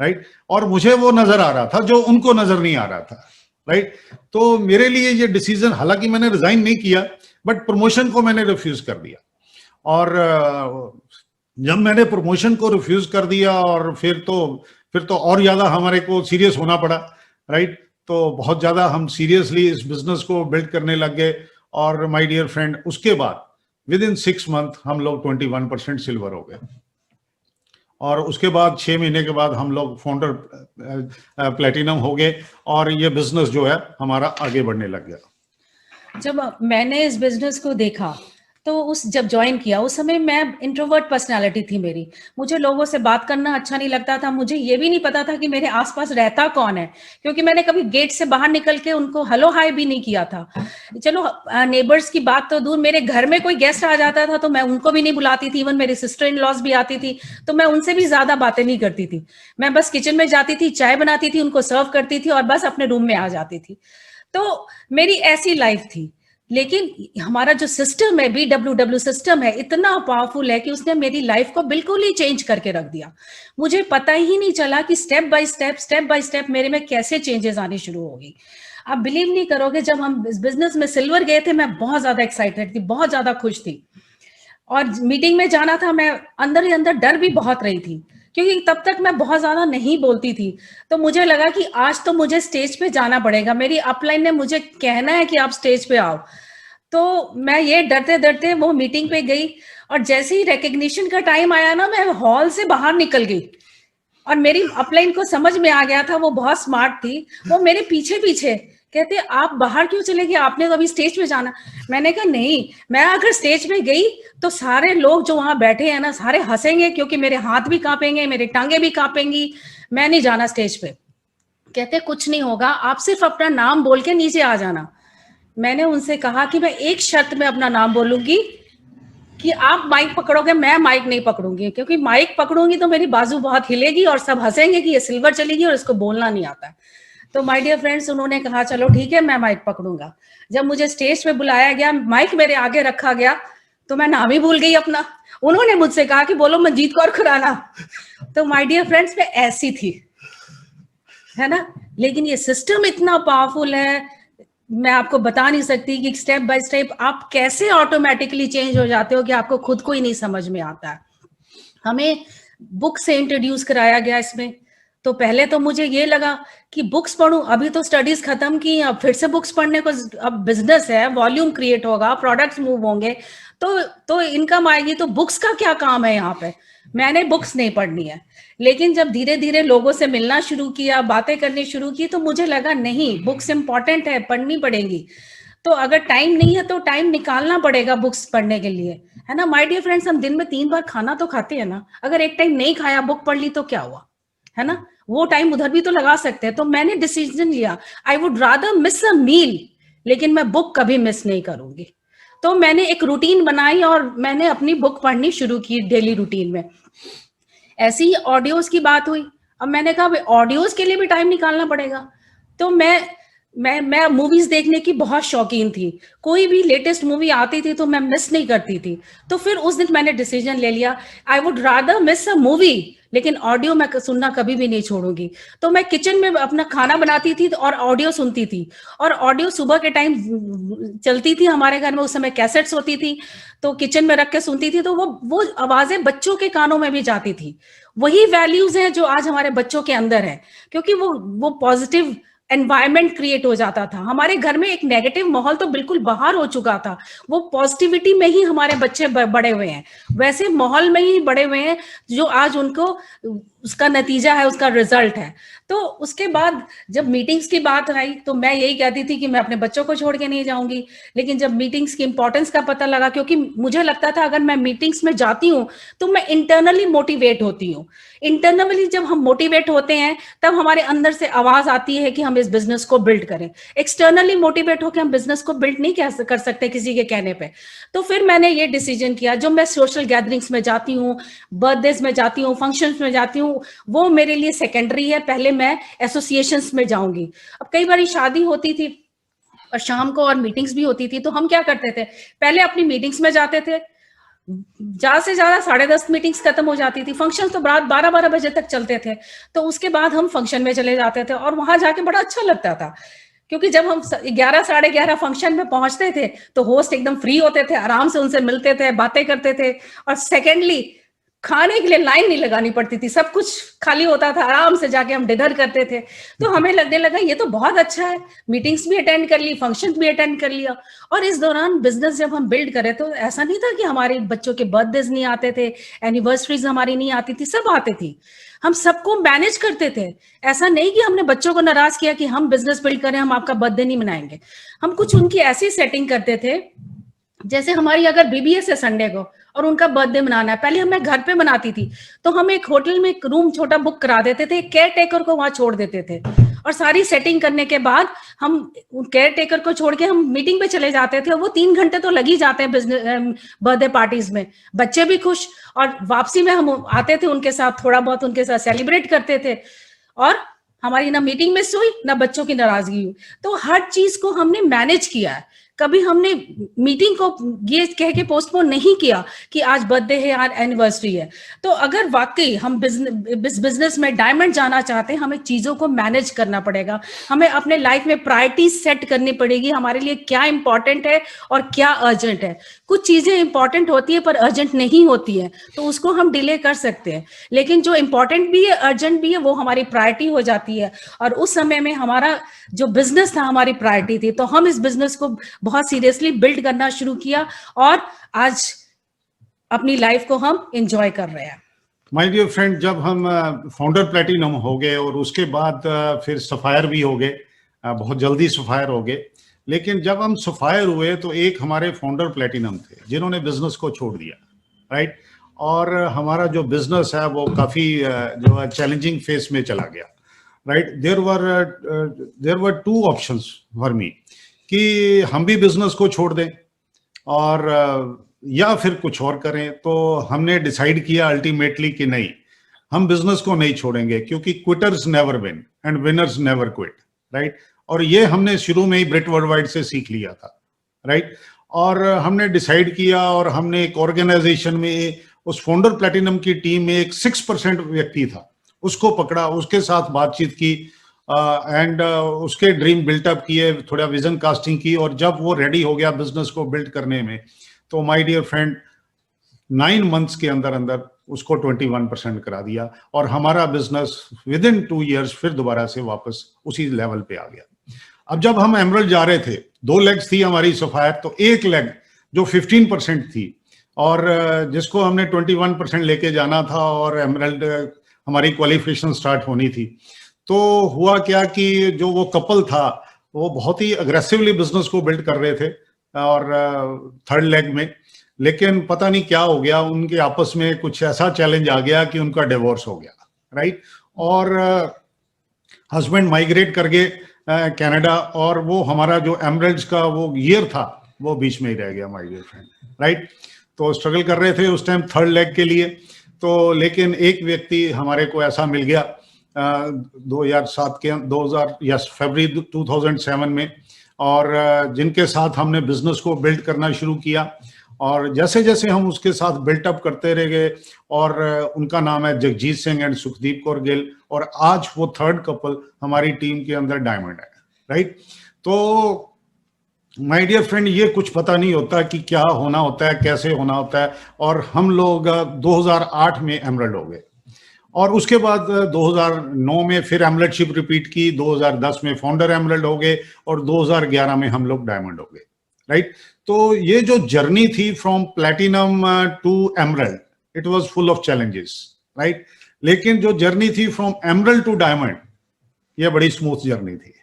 राइट। और मुझे वो नजर आ रहा था जो उनको नजर नहीं आ रहा था, राइट। तो मेरे लिए ये डिसीजन, हालांकि मैंने रिजाइन नहीं किया, बट प्रमोशन को मैंने रिफ्यूज कर दिया। और जब मैंने प्रमोशन को रिफ्यूज कर दिया, और फिर तो और ज्यादा हमारे को सीरियस होना पड़ा, राइट। तो बहुत ज्यादा हम सीरियसली इस बिजनेस को बिल्ड करने लग गए। और माय डियर फ्रेंड, उसके बाद विद इन 6 मंथ हम लोग 21% सिल्वर हो गए, और उसके बाद 6 महीने के बाद हम लोग फाउंडर प्लेटिनम हो गए, और ये बिजनेस जो है हमारा आगे बढ़ने लग गया। जब मैंने इस बिजनेस को देखा तो जब ज्वाइन किया उस समय मैं इंट्रोवर्ट पर्सनालिटी थी मेरी, मुझे लोगों से बात करना अच्छा नहीं लगता था, मुझे ये भी नहीं पता था कि मेरे आसपास रहता कौन है, क्योंकि मैंने कभी गेट से बाहर निकल के उनको हेलो हाय भी नहीं किया था। चलो नेबर्स की बात तो दूर, मेरे घर में कोई गेस्ट आ जाता था तो मैं उनको भी नहीं बुलाती थी, इवन मेरी सिस्टर इन लॉज भी आती थी तो मैं उनसे भी ज्यादा बातें नहीं करती थी। मैं बस किचन में जाती थी, चाय बनाती थी, उनको सर्व करती थी और बस अपने रूम में आ जाती थी। तो मेरी ऐसी लाइफ थी। लेकिन हमारा जो सिस्टम है, BWW सिस्टम है, इतना पावरफुल है कि उसने मेरी लाइफ को बिल्कुल ही चेंज करके रख दिया। मुझे पता ही नहीं चला कि स्टेप बाय स्टेप मेरे में कैसे चेंजेस आनी शुरू हो गई। आप बिलीव नहीं करोगे, जब हम इस बिजनेस में सिल्वर गए थे, मैं बहुत ज्यादा एक्साइटेड थी, बहुत ज्यादा खुश थी, और मीटिंग में जाना था, मैं अंदर ही अंदर डर भी बहुत रही थी, क्योंकि तब तक मैं बहुत ज्यादा नहीं बोलती थी। तो मुझे लगा कि आज तो मुझे स्टेज पे जाना पड़ेगा, मेरी अपलाइन ने मुझे कहना है कि आप स्टेज पे आओ। तो मैं ये डरते डरते वो मीटिंग पे गई, और जैसे ही रिकग्निशन का टाइम आया ना, मैं हॉल से बाहर निकल गई, और मेरी अपलाइन को समझ में आ गया था, वो बहुत स्मार्ट थी, वो मेरे पीछे पीछे कहते आप बाहर क्यों चले गए, आपने तो अभी स्टेज पे जाना। मैंने कहा नहीं, मैं अगर स्टेज पे गई तो सारे लोग जो वहां बैठे हैं ना, सारे हंसेंगे, क्योंकि मेरे हाथ भी कांपेंगे, मेरे टांगे भी कांपेंगी, मैं नहीं जाना स्टेज पे। कहते कुछ नहीं होगा, आप सिर्फ अपना नाम बोल के नीचे आ जाना। मैंने उनसे कहा कि मैं एक शर्त में अपना नाम बोलूंगी कि आप माइक पकड़ोगे, मैं माइक नहीं पकड़ूंगी, क्योंकि माइक पकड़ूंगी तो मेरी बाजू बहुत हिलेगी और सब हंसेंगे कि ये सिल्वर चलेगी और इसको बोलना नहीं आता है। तो माय डियर फ्रेंड्स, उन्होंने कहा चलो ठीक है, मैं माइक पकड़ूंगा। जब मुझे स्टेज पे बुलाया गया, माइक मेरे आगे रखा गया, तो मैं नाम ही भूल गई अपना। उन्होंने मुझसे कहा कि बोलो मनजीत कौर खुराना। तो माय डियर फ्रेंड्स, मैं ऐसी थी, है ना। लेकिन ये सिस्टम इतना पावरफुल है, मैं आपको बता नहीं सकती कि स्टेप बाय स्टेप आप कैसे ऑटोमेटिकली चेंज हो जाते हो कि आपको खुद को ही नहीं समझ में आता है। हमें बुक से इंट्रोड्यूस कराया गया इसमें। तो पहले तो मुझे ये लगा कि बुक्स पढ़ूं, अभी तो स्टडीज खत्म की, अब फिर से बुक्स पढ़ने को, अब बिजनेस है, वॉल्यूम क्रिएट होगा, प्रोडक्ट्स मूव होंगे, तो इनकम आएगी, तो बुक्स का क्या काम है यहाँ पे। मैंने बुक्स नहीं पढ़नी है, लेकिन जब धीरे धीरे लोगों से मिलना शुरू किया, बातें करनी शुरू की, तो मुझे लगा नहीं, बुक्स इंपॉर्टेंट है, पढ़नी पड़ेगी। तो अगर टाइम नहीं है तो टाइम निकालना पड़ेगा बुक्स पढ़ने के लिए, है ना। माय डियर फ्रेंड्स, हम दिन में 3 बार खाना तो खाते हैं ना, अगर एक टाइम नहीं खाया, बुक पढ़ ली तो क्या हुआ, है ना। वो टाइम उधर भी तो लगा सकते हैं। तो मैंने डिसीजन लिया, I would rather miss a meal, लेकिन मैं बुक कभी मिस नहीं करूंगी। तो मैंने एक रूटीन बनाई और मैंने अपनी बुक पढ़नी शुरू की डेली रूटीन में। ऐसी ही ऑडियोज की बात हुई, अब मैंने कहा ऑडियोज के लिए भी टाइम निकालना पड़ेगा। तो मैं मूवीज देखने की बहुत शौकीन थी, कोई भी लेटेस्ट मूवी आती थी तो मैं मिस नहीं करती थी। तो फिर उस दिन मैंने डिसीजन ले लिया, I would rather miss a movie, लेकिन ऑडियो मैं सुनना कभी भी नहीं छोड़ूंगी। तो मैं किचन में अपना खाना बनाती थी और ऑडियो सुनती थी, और ऑडियो सुबह के टाइम चलती थी हमारे घर में, उस समय कैसेट्स होती थी, तो किचन में रख के सुनती थी। तो वो आवाजें बच्चों के कानों में भी जाती थी। वही वैल्यूज हैं जो आज हमारे बच्चों के अंदर है, क्योंकि वो पॉजिटिव एनवायरमेंट क्रिएट हो जाता था। हमारे घर में एक नेगेटिव माहौल तो बिल्कुल बाहर हो चुका था, वो पॉजिटिविटी में ही हमारे बच्चे बड़े हुए हैं, वैसे माहौल में ही बड़े हुए हैं जो आज उनको उसका नतीजा है, उसका रिजल्ट है। तो उसके बाद जब मीटिंग्स की बात आई तो मैं यही कहती थी कि मैं अपने बच्चों को छोड़ के नहीं जाऊंगी। लेकिन जब मीटिंग्स की इंपॉर्टेंस का पता लगा, क्योंकि मुझे लगता था अगर मैं मीटिंग्स में जाती हूँ तो मैं इंटरनली मोटिवेट होती हूँ। इंटरनली जब हम मोटिवेट होते हैं तब हमारे अंदर से आवाज आती है कि हम इस बिजनेस को बिल्ड करें। एक्सटर्नली मोटिवेट होकर हम बिजनेस को बिल्ड नहीं कर सकते किसी के कहने पे। तो फिर मैंने ये डिसीजन किया, जो मैं सोशल गैदरिंग्स में जाती हूँ, बर्थडेज में जाती हूँ, फंक्शंस में जाती हूँ, वो मेरे लिए सेकेंडरी है, पहले मैं एसोसिएशंस में जाऊंगी। अब कई बार शादी होती थी और शाम को और मीटिंग्स भी होती थी, तो हम क्या करते थे, पहले अपनी मीटिंग्स में जाते थे, ज्यादा से ज्यादा 10:30 मीटिंग्स खत्म हो जाती थी, फंक्शन तो रात 12-12 बजे तक चलते थे। तो उसके बाद हम फंक्शन में चले जाते थे और वहां जाके बड़ा अच्छा लगता था, क्योंकि जब हम 11 साढ़े 11 फंक्शन में पहुंचते थे तो होस्ट एकदम फ्री होते थे, आराम से उनसे मिलते थे, बातें करते थे। और सेकेंडली, खाने के लिए लाइन नहीं लगानी पड़ती थी, सब कुछ खाली होता था, आराम से जाके हम डिनर करते थे। तो हमें लगने लगा ये तो बहुत अच्छा है, मीटिंग्स भी अटेंड कर ली, फंक्शन भी अटेंड कर लिया। और इस दौरान बिजनेस जब हम बिल्ड करें तो ऐसा नहीं था कि हमारे बच्चों के बर्थडेज नहीं आते थे, एनिवर्सरीज हमारी नहीं आती थी, सब आते थी, हम सबको मैनेज करते थे। ऐसा नहीं कि हमने बच्चों को नाराज किया कि हम बिजनेस बिल्ड करें, हम आपका बर्थडे नहीं मनाएंगे। हम कुछ उनकी ऐसी सेटिंग करते थे, जैसे हमारी अगर बीबीएस है संडे को और उनका बर्थडे मनाना है, पहले मैं घर पे मनाती थी, तो हम एक होटल में एक रूम छोटा बुक करा देते थे, केयर टेकर को वहां छोड़ देते थे, और सारी सेटिंग करने के बाद हम केयर टेकर को छोड़ के हम मीटिंग पे चले जाते थे। और वो 3 घंटे तो लग ही जाते हैं बिजनेस बर्थडे पार्टीज में, बच्चे भी खुश, और वापसी में हम आते थे उनके साथ, थोड़ा बहुत उनके साथ सेलिब्रेट करते थे, और हमारी ना मीटिंग मिस हुई ना बच्चों की नाराजगी हुई। तो हर चीज को हमने मैनेज किया है, कभी हमने मीटिंग को ये कह के पोस्टपोन नहीं किया कि आज बर्थडे है, आज एनिवर्सरी है। तो अगर वाकई हम बिजनेस में डायमंड जाना चाहते हैं, हमें चीजों को मैनेज करना पड़ेगा, हमें अपने लाइफ में प्रायोरिटीज सेट करनी पड़ेगी, हमारे लिए क्या इंपॉर्टेंट है और क्या अर्जेंट है। कुछ चीजें इंपॉर्टेंट होती है पर अर्जेंट नहीं होती है, तो उसको हम डिले कर सकते हैं, लेकिन जो इंपॉर्टेंट भी है, अर्जेंट भी है, वो हमारी प्रायोरिटी हो जाती है। और उस समय में हमारा जो बिजनेस था हमारी प्रायोरिटी थी, तो हम इस बिजनेस को बहुत सीरियसली बिल्ड करना शुरू किया और आज अपनी लाइफ को हम एंजॉय कर रहे हैं। माय डियर फ्रेंड, जब हम फाउंडर प्लेटिनम हो गए और उसके बाद फिर सफायर भी हो गए, बहुत जल्दी सफायर हो गए, लेकिन जब हम सफायर हुए तो एक हमारे फाउंडर प्लेटिनम थे जिन्होंने बिजनेस को छोड़ दिया, राइट। और हमारा जो बिजनेस है वो काफी जो है चैलेंजिंग फेस में चला गया, right. There were 2 options for me, कि हम भी बिजनेस को छोड़ दें और या फिर कुछ और करें। तो हमने डिसाइड किया अल्टीमेटली कि नहीं, हम बिजनेस को नहीं छोड़ेंगे, क्योंकि quitters never win and winners never quit, right. और ये हमने शुरू में ही ब्रिट वर्ल्डवाइड से सीख लिया था, राइट। और हमने डिसाइड किया और हमने एक ऑर्गेनाइजेशन में, उस फाउंडर प्लेटिनम की टीम में एक 6% व्यक्ति था, उसको पकड़ा, उसके साथ बातचीत की एंड उसके ड्रीम बिल्टअप किए, थोड़ा विजन कास्टिंग की, और जब वो रेडी हो गया बिजनेस को बिल्ड करने में, तो माय डियर फ्रेंड 9 मंथ्स के अंदर अंदर उसको 21% करा दिया, और हमारा बिजनेस विद इन 2 years फिर दोबारा से वापस उसी लेवल पे आ गया। अब जब हम एमरल्ड जा रहे थे, 2 लेग्स थी हमारी सफायर, तो एक लेग जो 15% थी और जिसको हमने 21% लेके जाना था और एमरल्ड हमारी क्वालिफिकेशन स्टार्ट होनी थी। तो हुआ क्या कि जो वो कपल था वो बहुत ही अग्रेसिवली बिजनेस को बिल्ड कर रहे थे और थर्ड लेग में, लेकिन पता नहीं क्या हो गया, उनके आपस में कुछ ऐसा चैलेंज आ गया कि उनका डिवोर्स हो गया, राइट। और हस्बैंड माइग्रेट कर गए कनाडा, और वो हमारा जो एमरल्ड्स का वो ईयर था वो बीच में ही रह गया, माय डियर फ्रेंड, राइट। तो स्ट्रगल कर रहे थे उस टाइम थर्ड लेग के लिए। तो लेकिन एक व्यक्ति हमारे को ऐसा मिल गया 2007 के 2000 फरवरी 2007 में, और जिनके साथ हमने बिजनेस को बिल्ड करना शुरू किया। और जैसे जैसे हम उसके साथ बिल्टअप करते रह गए, और उनका नाम है जगजीत सिंह एंड सुखदीप कौर गिल, और आज वो थर्ड कपल हमारी टीम के अंदर डायमंड है, राइट। तो माय डियर फ्रेंड, ये कुछ पता नहीं होता कि क्या होना होता है, कैसे होना होता है। और हम लोग 2008 में एमरल्ड हो गए, और उसके बाद 2009 में फिर एमरल्डशिप रिपीट की, 2010 में फाउंडर एमरल्ड हो गए, और 2011 में हम लोग डायमंड हो गए, राइट। तो ये जो जर्नी थी from platinum to emerald, it was full of challenges, right. लेकिन जो जर्नी थी फ्रॉम एमरल्ड टू डायमंड, ये बड़ी स्मूथ जर्नी थी,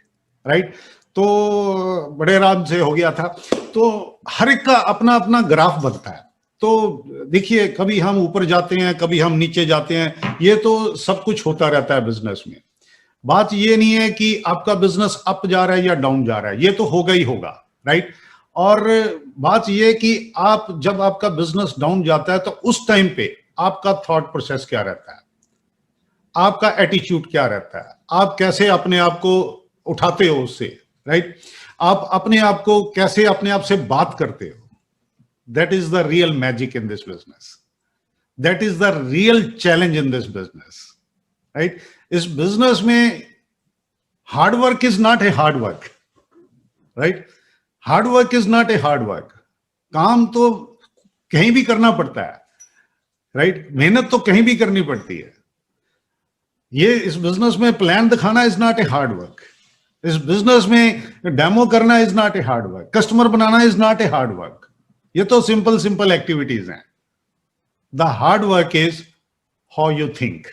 राइट। तो बड़े आराम से हो गया था। तो हर एक का अपना अपना ग्राफ बनता है। तो देखिए, कभी हम ऊपर जाते हैं, कभी हम नीचे जाते हैं, ये तो सब कुछ होता रहता है बिजनेस में। बात ये नहीं है कि आपका बिजनेस अप जा रहा है या डाउन जा रहा है, ये तो होगा ही होगा, राइट। और बात ये है कि आप जब आपका बिजनेस डाउन जाता है तो उस टाइम पे आपका थॉट प्रोसेस क्या रहता है, आपका एटीट्यूड क्या रहता है, आप कैसे अपने आप को उठाते हो उससे, राइट। आप अपने आप को कैसे अपने आप से बात करते हो, that is the real magic in this business, that is the real challenge in this business, right. इस बिजनेस में hard work is not a hard work, right. Hard work is not a hard work. काम तो कहीं भी करना पड़ता है, right. मेहनत तो कहीं भी करनी पड़ती है। ये इस बिजनेस में प्लान दिखाना is not a hard work, इस बिजनेस में डेमो करना is not a hard work, customer banana is not a hard work. ये तो सिंपल सिंपल एक्टिविटीज हैं। The hard work is how you think,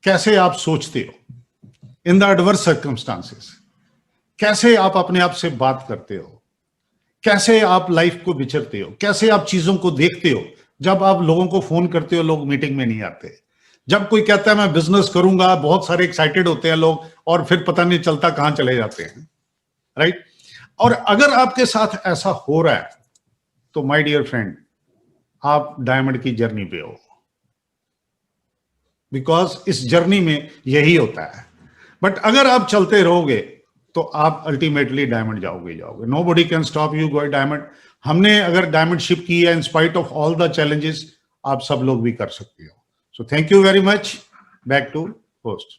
कैसे आप सोचते हो इन द एडवर्स सर्कमस्टांसेस, कैसे आप अपने आप से बात करते हो, कैसे आप लाइफ को विचरते हो, कैसे आप चीजों को देखते हो। जब आप लोगों को फोन करते हो, लोग मीटिंग में नहीं आते। जब कोई कहता है मैं बिजनेस करूंगा, बहुत सारे एक्साइटेड होते हैं लोग, और फिर पता नहीं चलता कहां चले जाते हैं, राइट। और अगर आपके साथ ऐसा हो रहा है तो माय डियर फ्रेंड, आप डायमंड की जर्नी पे हो, बिकॉज इस जर्नी में यही होता है। बट अगर आप चलते रहोगे तो आप अल्टीमेटली डायमंड जाओगे जाओगे। Nobody can stop you go diamond. हमने अगर डायमंडशिप की है, in spite of all the challenges, आप सब लोग भी कर सकते हो। So thank you very much. Back to host.